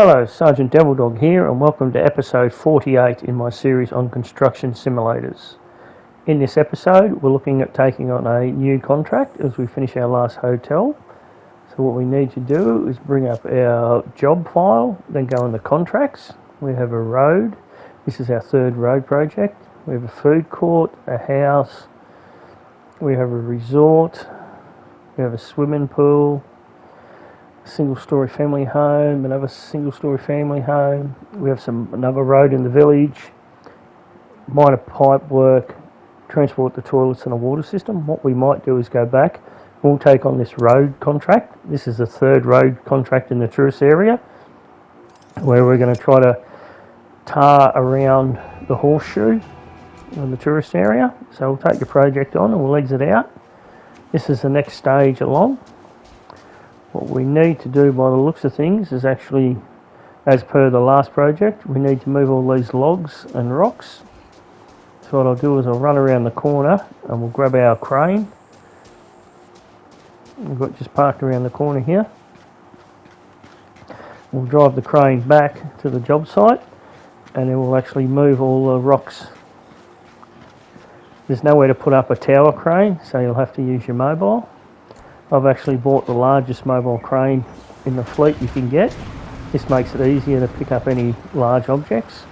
Hello, Sergeant Devil Dog here, and welcome to episode 48 in my series on construction simulators. In this episode, we're looking at taking on a new contract as we finish our last hotel. So what we need to do is bring up our job file, then go into contracts. We have a road. This is our third road project. We have a food court, a house. We have a resort. We have a swimming pool. Single-storey family home, another single-storey family home. We have another road in the village, minor pipe work, transport the toilets and a water system. What we might do is go back. We'll take on this road contract. This is the third road contract in the tourist area, where we're going to try to tar around the horseshoe in the tourist area. So we'll take the project on and we'll exit out. This is the next stage along. What we need to do by the looks of things is actually, as per the last project, we need to move all these logs and rocks. So what I'll do is I'll run around the corner and we'll grab our crane. We've got just parked around the corner here. We'll drive the crane back to the job site and then we'll actually move all the rocks. There's nowhere to put up a tower crane, so you'll have to use your mobile. I've actually bought the largest mobile crane in the fleet you can get. This makes it easier to pick up any large objects.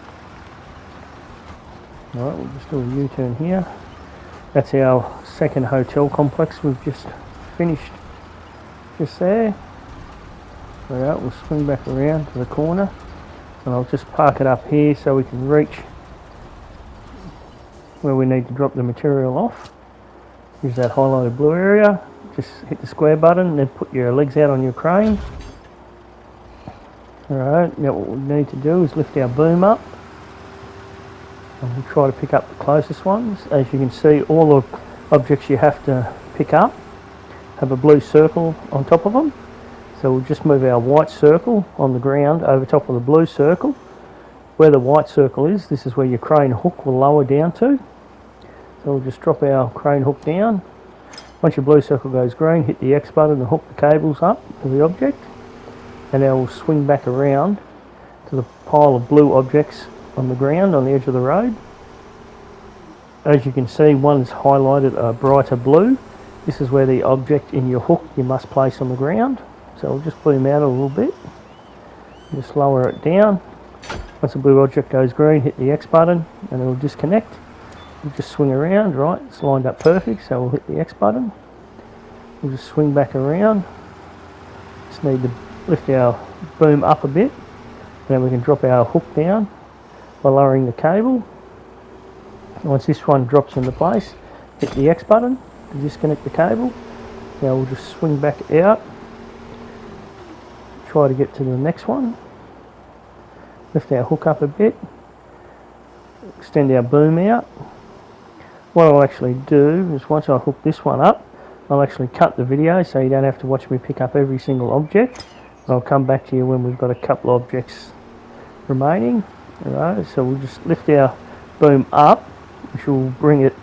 Alright, we'll just do a U-turn here. That's our second hotel complex we've just finished just there. Alright, we'll swing back around to the corner and I'll just park it up here so we can reach where we need to drop the material off. Use that highlighted blue area. Just hit the square button and then put your legs out on your crane. Alright, now what we need to do is lift our boom up and we'll try to pick up the closest ones. As you can see, all the objects you have to pick up have a blue circle on top of them. So we'll just move our white circle on the ground over top of the blue circle. Where the white circle is, this is where your crane hook will lower down to. So we'll just drop our crane hook down. Once your blue circle goes green, hit the X button and hook the cables up to the object. And now we'll swing back around to the pile of blue objects on the ground on the edge of the road. As you can see, one's highlighted a brighter blue. This is where the object in your hook you must place on the ground. So we'll just boom out a little bit. Just lower it down. Once the blue object goes green, hit the X button and it'll disconnect. We'll just swing around, right, it's lined up perfect, so we'll hit the X button. We'll just swing back around. Just need to lift our boom up a bit, and then we can drop our hook down by lowering the cable. Once this one drops into place, hit the X button to disconnect the cable. Now we'll just swing back out, try to get to the next one. Lift our hook up a bit, extend our boom out. What I'll actually do is once I hook this one up, I'll actually cut the video so you don't have to watch me pick up every single object. I'll come back to you when we've got a couple of objects remaining. Alright, so we'll just lift our boom up, which will bring it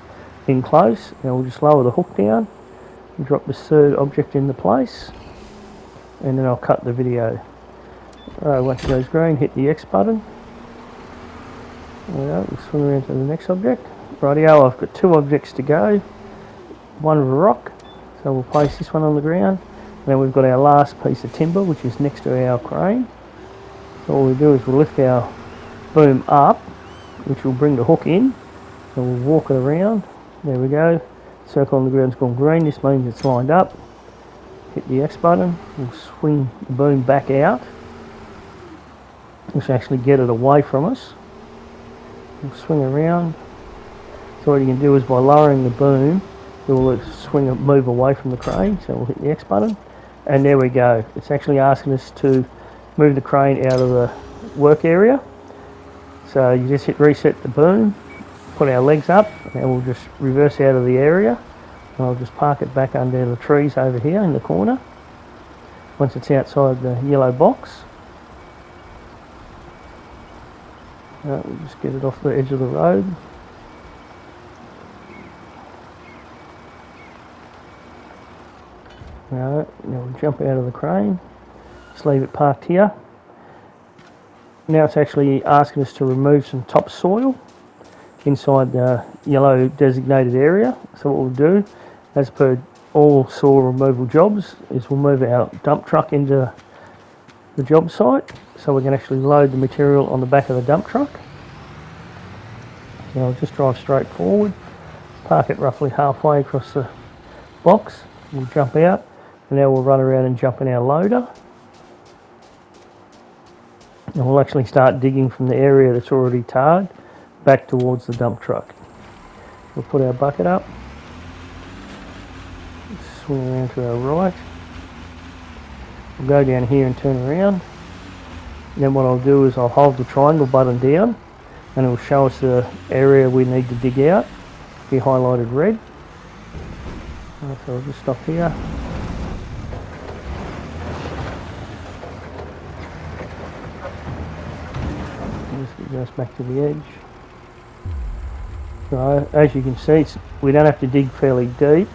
in close. Now we'll just lower the hook down and drop this third object into place, and then I'll cut the video. Alright, once it goes green, hit the X button. Alright, we'll swing around to the next object. Rightio, I've got two objects to go. One of a rock, so we'll place this one on the ground. And then we've got our last piece of timber, which is next to our crane. So all we do is we'll lift our boom up, which will bring the hook in. So we'll walk it around. There we go. Circle on the ground's gone green. This means it's lined up. Hit the X button. We'll swing the boom back out. We'll actually get it away from us. We'll swing around. So what you can do is by lowering the boom, it will move away from the crane. So we'll hit the X button, and there we go. It's actually asking us to move the crane out of the work area. So you just hit reset the boom, put our legs up, and we'll just reverse out of the area. And I'll just park it back under the trees over here in the corner. Once it's outside the yellow box, we'll just get it off the edge of the road. Now we'll jump out of the crane, just leave it parked here. now it's actually asking us to remove some topsoil inside the yellow designated area. So what we'll do, as per all soil removal jobs, is we'll move our dump truck into the job site so we can actually load the material on the back of the dump truck. Now I'll just drive straight forward, park it roughly halfway across the box, we'll jump out, and now we'll run around and jump in our loader. And we'll actually start digging from the area that's already tarred back towards the dump truck. We'll put our bucket up, swing around to our right, we'll go down here and turn around. And then what I'll do is I'll hold the triangle button down and it will show us the area we need to dig out, be highlighted red. So I'll just stop here. Just goes back to the edge. So as you can see, we don't have to dig fairly deep.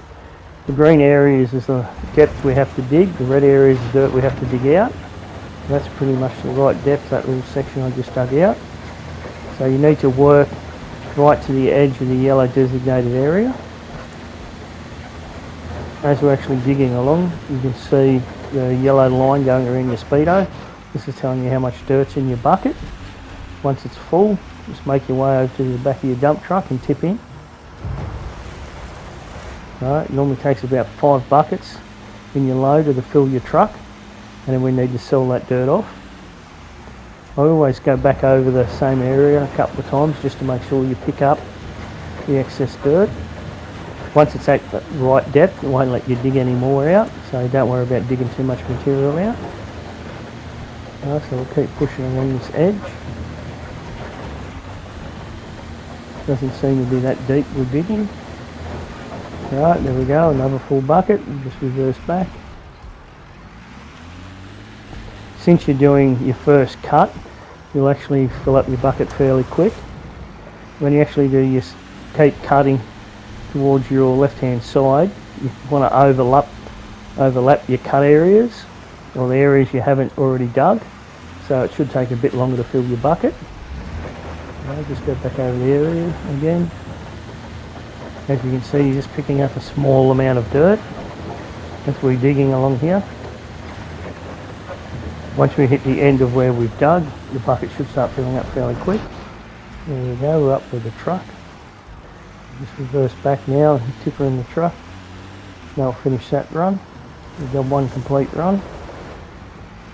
The green areas is the depth we have to dig, the red areas is dirt we have to dig out. That's pretty much the right depth, that little section I just dug out. So you need to work right to the edge of the yellow designated area. As we're actually digging along, you can see the yellow line going around your speedo. This is telling you how much dirt's in your bucket. Once it's full, just make your way over to the back of your dump truck and tip in. It normally takes about 5 buckets in your loader to fill your truck, and then we need to sell that dirt off. I always go back over the same area a couple of times just to make sure you pick up the excess dirt. Once it's at the right depth, it won't let you dig any more out, so don't worry about digging too much material out. So we'll keep pushing along this edge. Doesn't seem to be that deep we're digging. Right, there we go, another full bucket, and just reverse back. Since you're doing your first cut, you'll actually fill up your bucket fairly quick. When you actually do your keep cutting towards your left hand side, you want to overlap your cut areas, or the areas you haven't already dug, so it should take a bit longer to fill your bucket. Just go back over the area again. As you can see, you're just picking up a small amount of dirt as we're digging along here. Once we hit the end of where we've dug, the bucket should start filling up fairly quick. There we go, we're up with the truck. Just reverse back now and tip her in the truck. Now we'll finish that run. We've done one complete run.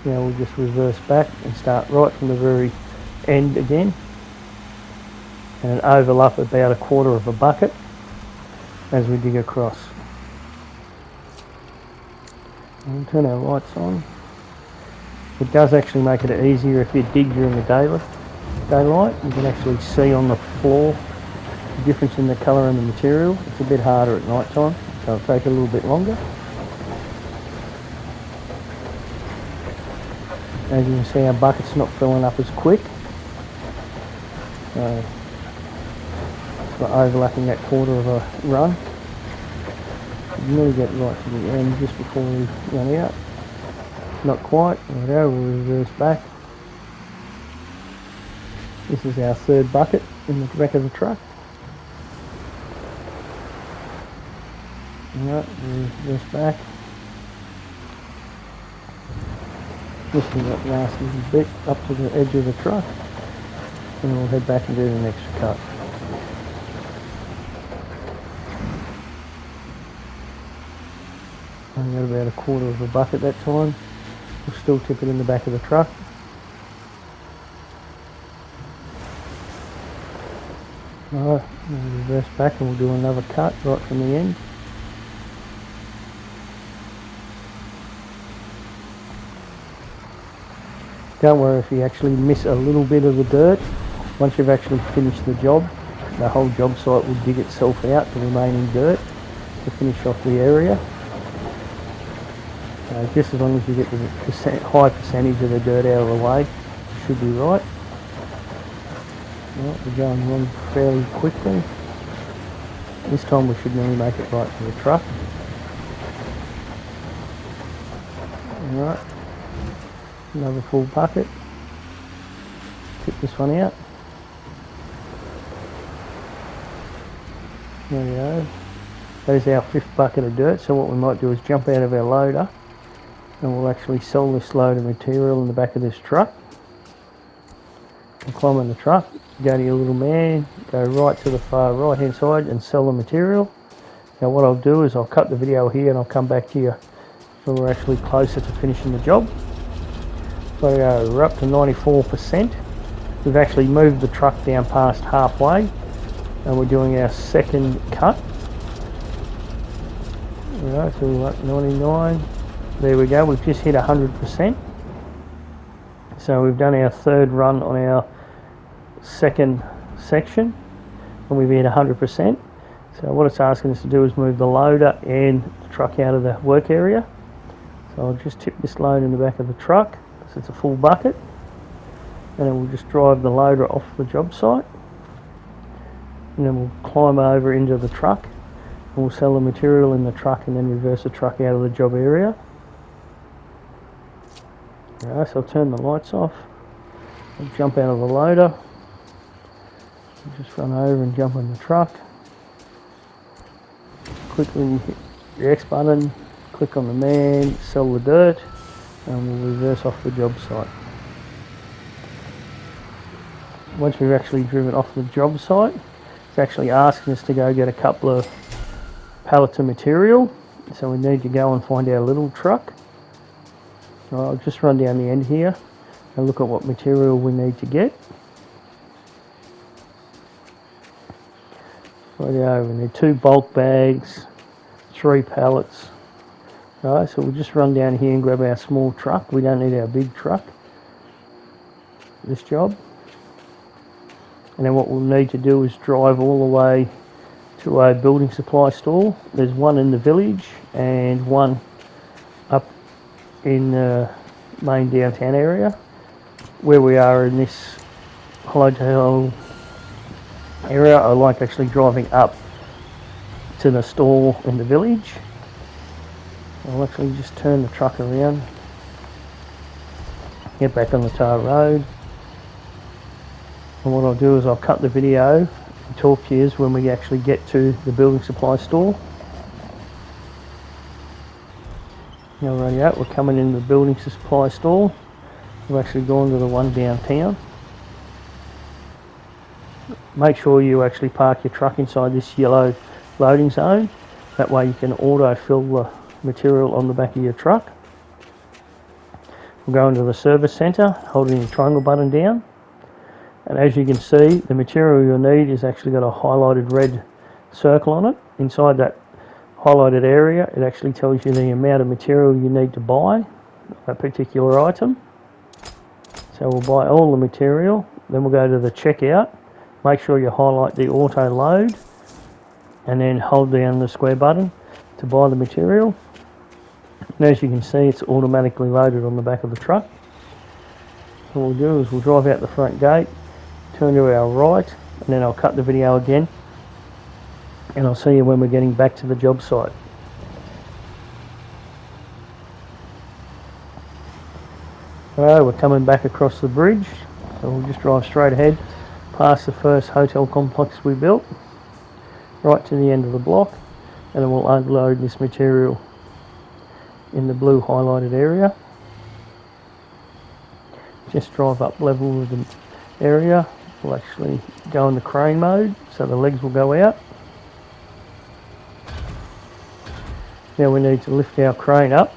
Now we'll just reverse back and start right from the very end again. And overlap about a quarter of a bucket as we dig across. And we'll turn our lights on. It does actually make it easier if you dig during the daylight. You can actually see on the floor the difference in the colour and the material. It's a bit harder at night time, so it'll take a little bit longer. As you can see, our bucket's not filling up as quick. So we're overlapping that quarter of a run. You really get right to the end just before we run out. Not quite. There we go, we'll reverse back. This is our third bucket in the back of the truck. Alright, we'll reverse back. Lifting that last little bit up to the edge of the truck. And we'll head back and do the next cut. I've got about a quarter of a bucket that time. We'll still tip it in the back of the truck. Alright, we'll reverse back and we'll do another cut right from the end. Don't worry if you actually miss a little bit of the dirt. Once you've actually finished the job, the whole job site will dig itself out, the remaining dirt, to finish off the area. Just as long as you get the high percentage of the dirt out of the way, it should be right. Well, we're going along fairly quickly. This time we should nearly make it right to the truck. Alright, another full bucket. tip this one out. There we go. That is our 5th bucket of dirt, so what we might do is jump out of our loader and we'll actually sell this load of material in the back of this truck. We'll climb in the truck, go to your little man, go right to the far right hand side and sell the material. Now what I'll do is I'll cut the video here and I'll come back to you when we're actually closer to finishing the job. So we're up to 94%. We've actually moved the truck down past halfway and we're doing our 2nd cut. Alright, so we're at 99. There we go, we've just hit 100%. So we've done our 3rd run on our 2nd section and we've hit 100%. So what it's asking us to do is move the loader and the truck out of the work area. So I'll just tip this load in the back of the truck, so it's a full bucket, and then we'll just drive the loader off the job site, and then we'll climb over into the truck and we'll sell the material in the truck and then reverse the truck out of the job area. Alright, so I'll turn the lights off, I'll jump out of the loader, I'll just run over and jump in the truck, quickly hit the X button, click on the man, sell the dirt, and we'll reverse off the job site. Once we've actually driven off the job site, it's actually asking us to go get a couple of pallets of material, so we need to go and find our little truck. So I'll just run down the end here and look at what material we need to get. We need 2 bulk bags, 3 pallets. Alright, so we'll just run down here and grab our small truck. We don't need our big truck for this job. And then what we'll need to do is drive all the way to a building supply store. There's one in the village and one up in the main downtown area. Where we are in this hotel area, I like actually driving up to the store in the village. I'll actually just turn the truck around, get back on the tar road, and what I'll do is I'll cut the video and talk to you when we actually get to the building supply store. Alrighty, we're coming into the building supply store. We've actually gone to the one downtown. Make sure you actually park your truck inside this yellow loading zone. That way you can auto fill the material on the back of your truck. We'll go into the service centre, holding the triangle button down. And as you can see, the material you'll need is actually got a highlighted red circle on it. Inside that highlighted area, it actually tells you the amount of material you need to buy, that particular item. So we'll buy all the material, then we'll go to the checkout. Make sure you highlight the auto load and then hold down the square button to buy the material. And as you can see, it's automatically loaded on the back of the truck. What we'll do is we'll drive out the front gate, turn to our right, and then I'll cut the video again and I'll see you when we're getting back to the job site. Alright, we're coming back across the bridge, so we'll just drive straight ahead past the first hotel complex we built, right to the end of the block, and then we'll unload this material in the blue highlighted area. Just drive up level with the area. We'll actually go in the crane mode, so the legs will go out. Now we need to lift our crane up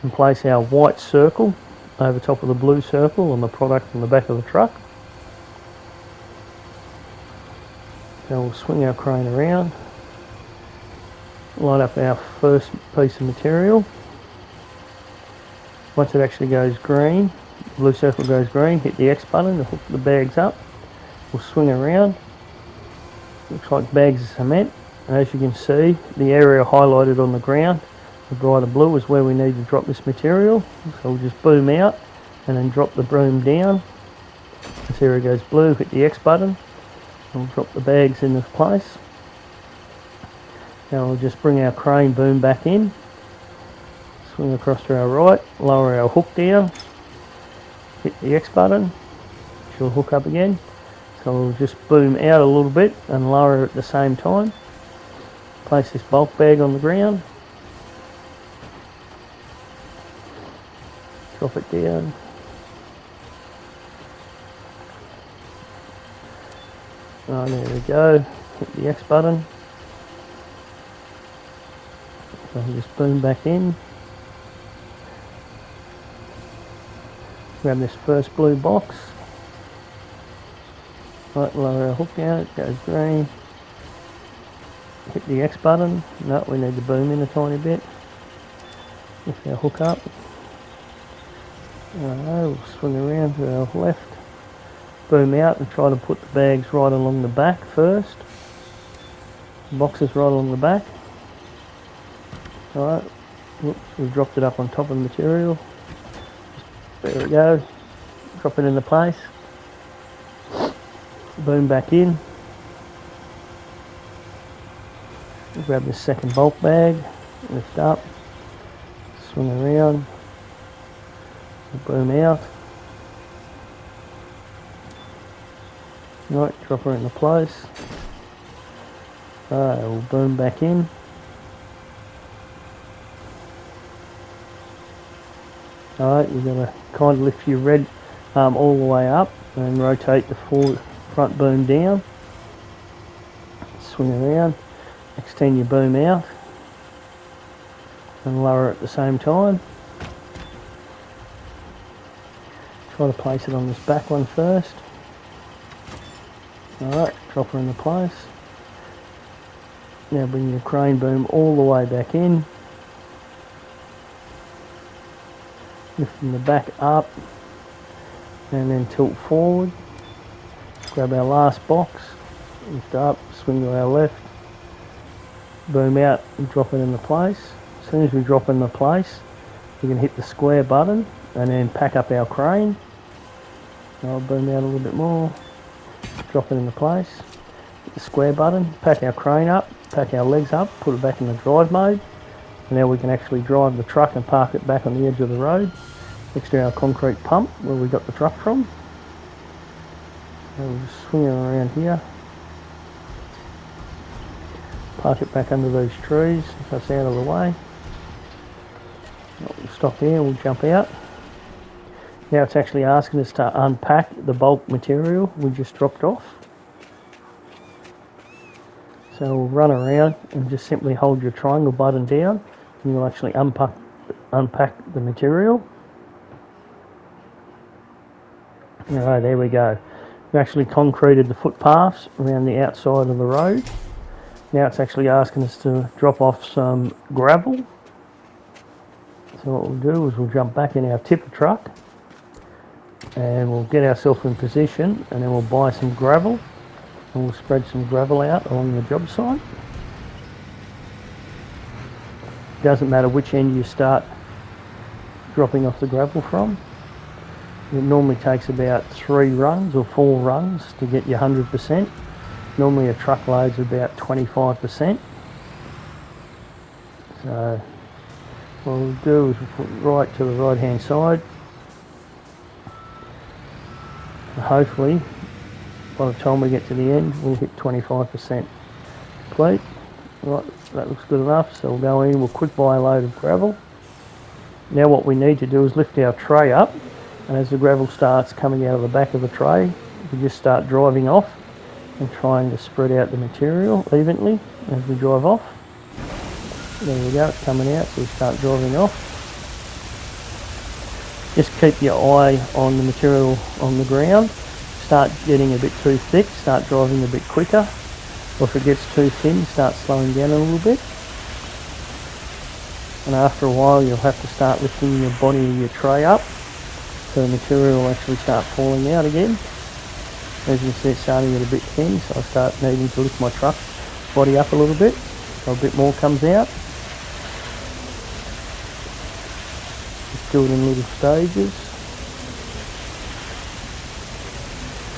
and place our white circle over top of the blue circle on the product on the back of the truck. So we'll swing our crane around, line up our first piece of material. Once it actually goes green, the blue circle goes green, hit the X button to hook the bags up. We'll swing around. Looks like bags of cement. And as you can see, the area highlighted on the ground, the brighter blue, is where we need to drop this material. So we'll just boom out and then drop the broom down. This area goes blue, hit the X button, and we'll drop the bags into place. Now we'll just bring our crane boom back in, swing across to our right, lower our hook down, hit the X button, she'll hook up again. So we'll just boom out a little bit and lower her at the same time. Place this bulk bag on the ground. Drop it down. Oh, there we go. Hit the X button. So I'll just boom back in. Grab this first blue box. Right, lower our hook down, it goes green. Hit the X button. No, we need to boom in a tiny bit. Lift our hook up. We'll swing around to our left. Boom out and try to put the bags right along the back first. The boxes right along the back. Alright, we've dropped it up on top of the material. There we go. Drop it into place. Boom back in. Grab this second bulk bag. Lift up. Swing around. Boom out. Right, drop her into place. Alright, we'll boom back in. Alright, you've got to kind of lift your red arm all the way up and rotate the front boom down. Swing around, extend your boom out and lower at the same time. Try to place it on this back one first. Alright, drop her into place. Now bring your crane boom all the way back in. Lifting the back up and then tilt forward. Grab our last box, lift up, swing to our left, boom out and drop it into place. As soon as we drop it into place, we can hit the square button and then pack up our crane. I'll boom out a little bit more, drop it into place, hit the square button, pack our crane up, pack our legs up, put it back in the drive mode. And now we can actually drive the truck and park it back on the edge of the road next to our concrete pump where we got the truck from. And we'll just swing it around here, park it back under those trees, that's out of the way. We'll stop here, we'll jump out. Now it's actually asking us to unpack the bulk material we just dropped off. So we'll run around and just simply hold your triangle button down and you'll actually unpack the material. Alright, there we go. We actually concreted the footpaths around the outside of the road. Now it's actually asking us to drop off some gravel. So what we'll do is we'll jump back in our tipper truck and we'll get ourselves in position and then we'll buy some gravel and we'll spread some gravel out along the job site. Doesn't matter which end you start dropping off the gravel from. It normally takes about 3 runs or 4 runs to get you 100%. Normally a truck load's about 25%. So what we'll do is we'll put right to the right hand side. And hopefully by the time we get to the end we'll hit 25% complete. Right, that looks good enough, so we'll go in, we'll quick buy a load of gravel. Now what we need to do is lift our tray up, and as the gravel starts coming out of the back of the tray, we just start driving off and trying to spread out the material evenly as we drive off. There we go, it's coming out, so we start driving off. Just keep your eye on the material on the ground. Start getting a bit too thick, start driving a bit quicker. Or if it gets too thin, start slowing down a little bit. And after a while you'll have to start lifting your body of your tray up so the material will actually start falling out again. As you can see, it's starting to get a bit thin, so I start needing to lift my truck body up a little bit so a bit more comes out. Just do it in little stages.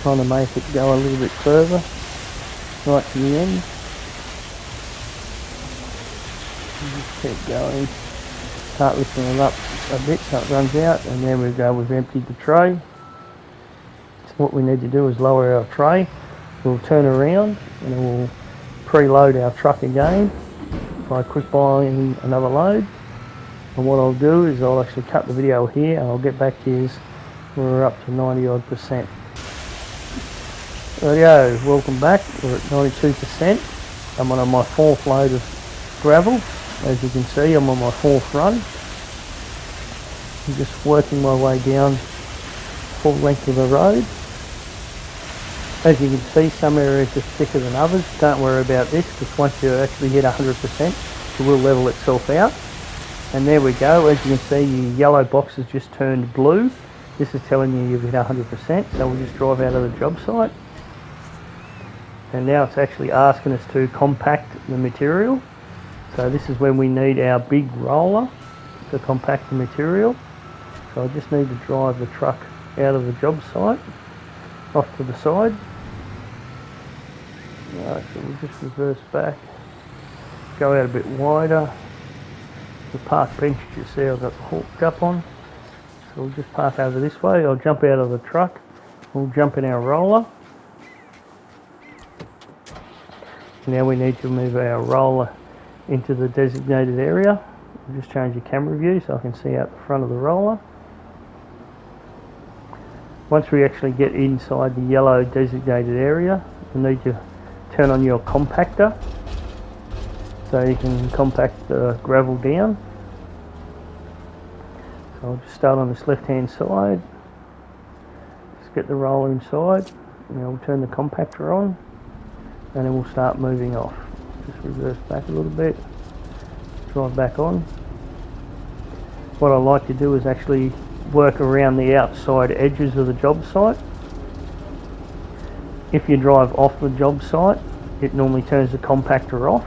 Trying to make it go a little bit further, right to the end. Just keep going. Start lifting it up a bit so it runs out, and there we go, we've emptied the tray. what we need to do is lower our tray. We'll turn around and we'll preload our truck again by quick buying another load. And what I'll do is I'll actually cut the video here and I'll get back to you when we're up to 90 odd %. Rightio, welcome back. We're at 92%. I'm on my 4th load of gravel. As you can see, I'm on my 4th run. I'm just working my way down full length of the road. As you can see, some areas are thicker than others. Don't worry about this, because once you actually hit 100%, it will level itself out. And there we go. As you can see, your yellow box has just turned blue. This is telling you you've hit 100%, so we'll just drive out of the job site. And now it's actually asking us to compact the material. So this is when we need our big roller to compact the material. So I just need to drive the truck out of the job site, off to the side. Right, so we'll just reverse back, go out a bit wider. The park bench you see I've got hooked up on. So we'll just park over this way. I'll jump out of the truck. We'll jump in our roller. Now we need to move our roller into the designated area. We'll just change the camera view so I can see out the front of the roller. Once we actually get inside the yellow designated area, you need to turn on your compactor so you can compact the gravel down. So I'll just start on this left hand side, just get the roller inside, and we'll turn the compactor on, and then we'll start moving off. Just reverse back a little bit, drive back on. What I like to do is actually work around the outside edges of the job site. If you drive off the job site, it normally turns the compactor off.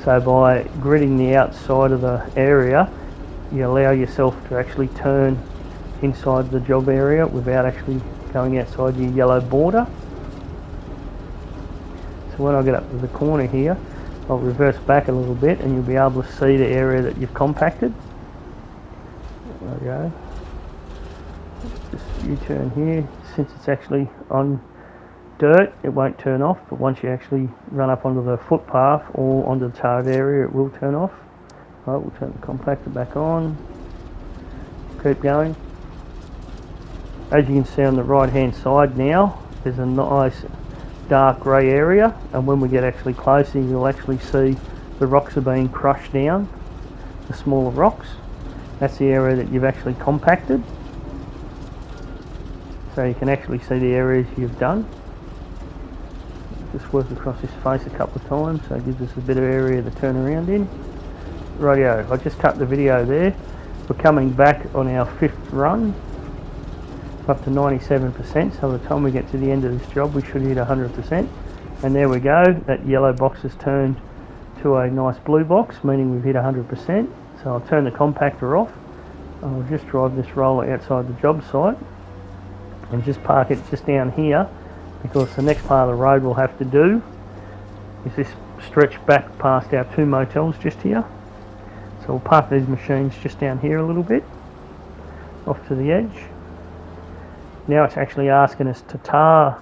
So by gridding the outside of the area, you allow yourself to actually turn inside the job area without actually going outside your yellow border. So when I get up to the corner here, I'll reverse back a little bit and you'll be able to see the area that you've compacted. There we go. Just U-turn here. Since it's actually on dirt, it won't turn off, but once you actually run up onto the footpath or onto the tarred area, it will turn off. Right, we'll turn the compactor back on. Keep going. As you can see on the right hand side now, there's a nice dark grey area, and when we get actually closer, you'll actually see the rocks are being crushed down, the smaller rocks. That's the area that you've actually compacted. So you can actually see the areas you've done. Just work across this face a couple of times so it gives us a bit of area to turn around in. Rightio, I just cut the video there. We're coming back on our 5th run, up to 97%, so by the time we get to the end of this job we should hit 100%. And there we go, that yellow box has turned to a nice blue box, meaning we've hit 100%. So I'll turn the compactor off and I'll just drive this roller outside the job site and just park it just down here, because the next part of the road we'll have to do is this stretch back past our 2 motels just here. So we'll park these machines just down here a little bit, off to the edge. Now it's actually asking us to tar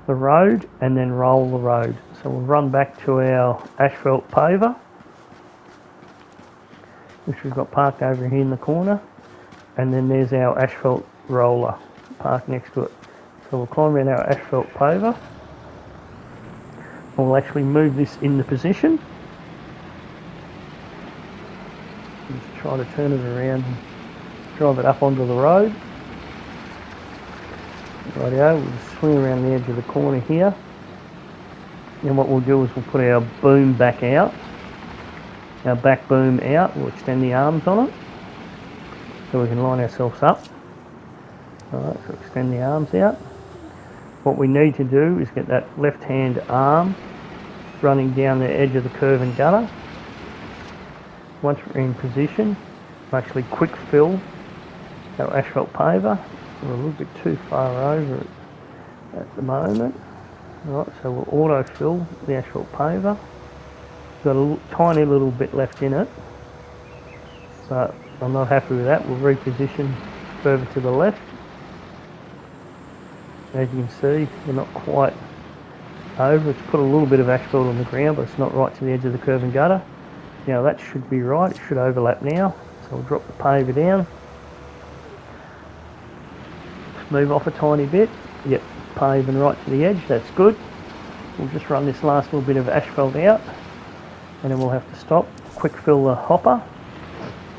the road and then roll the road. So we'll run back to our asphalt paver, which we've got parked over here in the corner, and then there's our asphalt roller parked next to it. So we'll climb in our asphalt paver, and we'll actually move this into position. Just try to turn it around and drive it up onto the road. Rightio, we'll just swing around the edge of the corner here. And what we'll do is we'll put our boom back out. Our back boom out, we'll extend the arms on it so we can line ourselves up. Alright, so extend the arms out. What we need to do is get that left hand arm running down the edge of the curve and gutter. Once we're in position, we'll actually quick fill our asphalt paver. We're a little bit too far over it at the moment. Right, so we'll auto fill the asphalt paver. Got a tiny little bit left in it, but I'm not happy with that. We'll reposition further to the left. As you can see, they're not quite over. It's put a little bit of asphalt on the ground, but it's not right to the edge of the curb and gutter. Now that should be right, it should overlap now. So we'll drop the paver down. Just move off a tiny bit. Yep, paving right to the edge, that's good. We'll just run this last little bit of asphalt out, and then we'll have to stop, quick fill the hopper,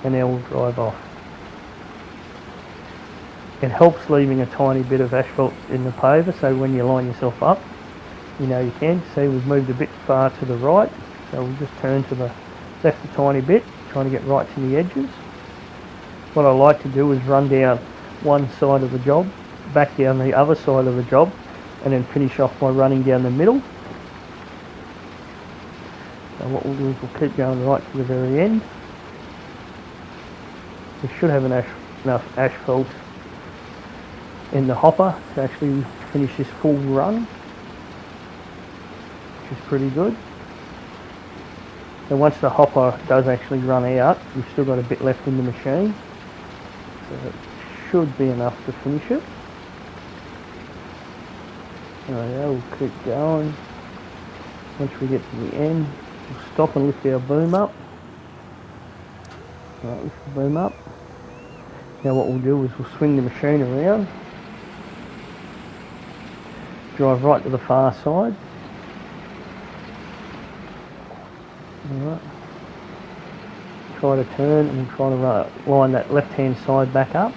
and then we'll drive off. It helps leaving a tiny bit of asphalt in the paver, so when you line yourself up, you know you can. See, we've moved a bit far to the right, so we'll just turn to the left a tiny bit, trying to get right to the edges. What I like to do is run down one side of the job, back down the other side of the job, and then finish off by running down the middle. So what we'll do is we'll keep going right to the very end. We should have enough asphalt in the hopper to actually finish this full run, which is pretty good. And once the hopper does actually run out, we've still got a bit left in the machine, so it should be enough to finish it. Alright, we'll keep going. Once we get to the end, we'll stop and lift our boom up. Alright, lift the boom up. Now what we'll do is we'll swing the machine around, drive right to the far side. Alright, try to turn and try to line that left hand side back up,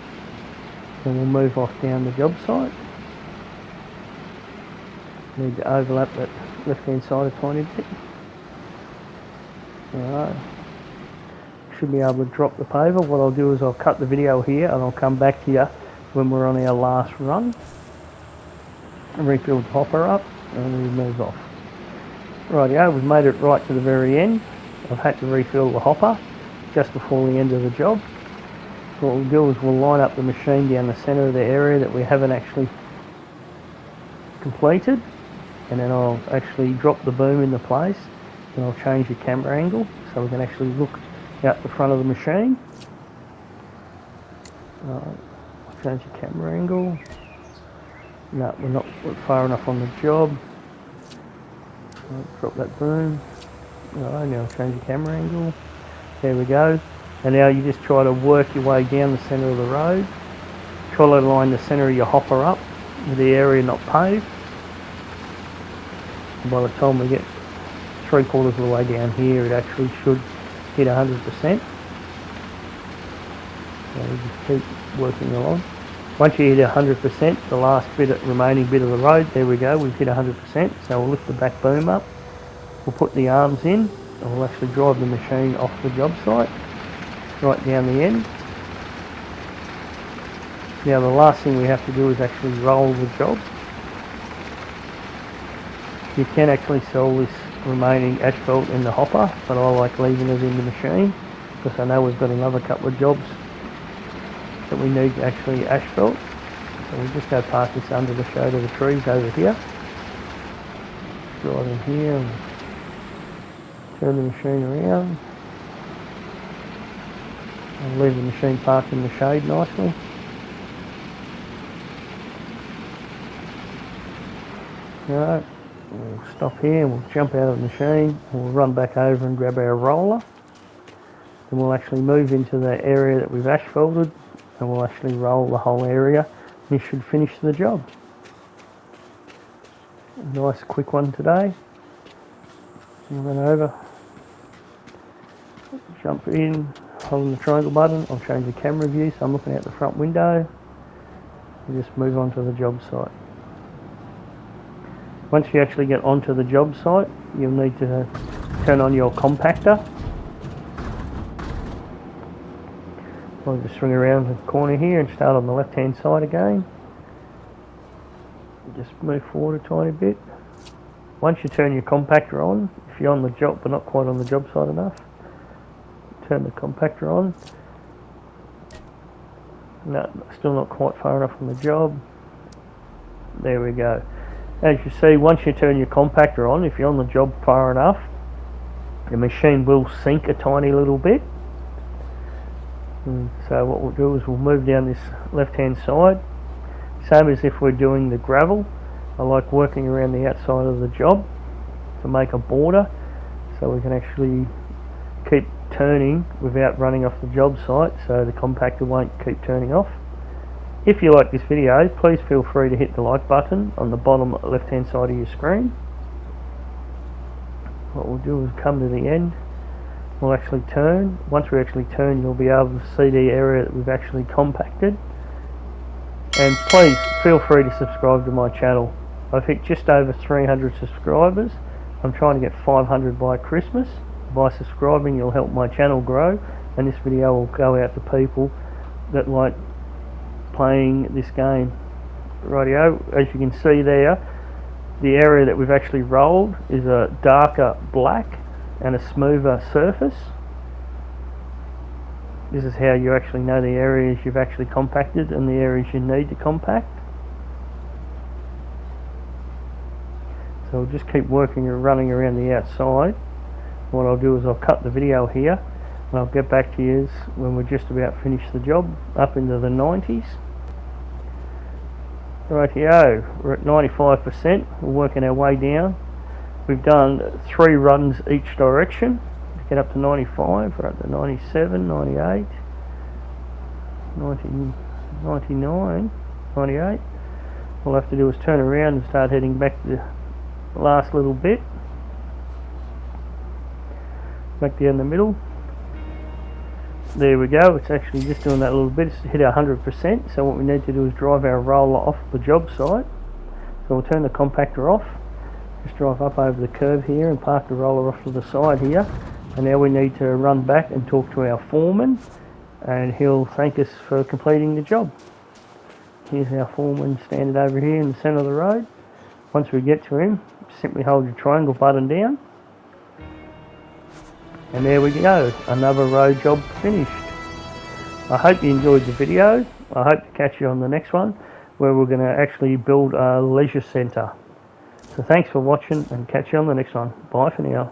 and we'll move off down the job site. Need to overlap that left hand side a tiny bit. Alright, should be able to drop the paver. What I'll do is I'll cut the video here and I'll come back to you when we're on our last run and refill the hopper up, and we'll move off. Rightio, we've made it right to the very end. I've had to refill the hopper just before the end of the job. So what we'll do is we'll line up the machine down the centre of the area that we haven't actually completed, and then I'll actually drop the boom into place, and I'll change the camera angle so we can actually look out the front of the machine. I'll change the camera angle. No, we're not far enough on the job. Drop that boom. Alright, now change the camera angle. There we go. And now you just try to work your way down the centre of the road. Try to line the centre of your hopper up with the area not paved. And by the time we get 3/4 of the way down here, it actually should hit 100%. So we just keep working along. Once you hit 100%, the last remaining bit of the road, there we go, we've hit 100%. So we'll lift the back boom up, we'll put the arms in, and we'll actually drive the machine off the job site, right down the end. Now the last thing we have to do is actually roll the job. You can actually sell this remaining asphalt in the hopper, but I like leaving it in the machine because I know we've got another couple of jobs that we need to actually asphalt. So we'll just go park this under the shade of the trees over here. Drive in here and turn the machine around. And leave the machine parked in the shade nicely. Alright, we'll stop here and we'll jump out of the machine and we'll run back over and grab our roller. Then we'll actually move into the area that we've asphalted and we'll actually roll the whole area. This should finish the job. A nice quick one today. We'll run over, jump in, holding the triangle button. I'll change the camera view so I'm looking out the front window and just move on to the job site. Once you actually get onto the job site, you'll need to turn on your compactor. I'll just swing around the corner here and start on the left hand side again. Just move forward a tiny bit. Once you turn your compactor on, if you're on the job but not quite on the job site enough, turn the compactor on. No, still not quite far enough on the job. There we go. As you see, once you turn your compactor on, if you're on the job far enough, the machine will sink a tiny little bit. And so what we'll do is we'll move down this left hand side, Same as if we're doing the gravel. I like working around the outside of the job to make a border so we can actually keep turning without running off the job site, so the compactor won't keep turning off. If you like this video, please feel free to hit the like button on the bottom left hand side of your screen. What we'll do is come to the end, we'll actually turn. Once we actually turn, you'll be able to see the area that we've actually compacted. And please feel free to subscribe to my channel. I've hit just over 300 subscribers. I'm trying to get 500 by Christmas. By subscribing, you'll help my channel grow, and this video will go out to people that like playing this game. Rightio, as you can see there, the area that we've actually rolled is a darker black and a smoother surface. This is how you actually know the areas you've actually compacted and the areas you need to compact. So we'll just keep working and running around the outside. What I'll do is I'll cut the video here and I'll get back to you when we're just about finished the job, up into the 90s. Rightio, we're at 95%, we're working our way down. We've done 3 runs each direction to get up to 95, we're up to 97, 98, 90, 99, 98. All we'll have to do is turn around and start heading back to the last little bit. Back down the middle. There we go, it's actually just doing that little bit, it's hit 100%, so what we need to do is drive our roller off the job site. So we'll turn the compactor off, just drive up over the curve here and park the roller off to the side here, and now we need to run back and talk to our foreman, and he'll thank us for completing the job. Here's our foreman standing over here in the centre of the road. Once we get to him, simply hold your triangle button down. And there we go, another road job finished. I hope you enjoyed the video. I hope to catch you on the next one, where we're going to actually build a leisure centre. So thanks for watching, and catch you on the next one. Bye for now.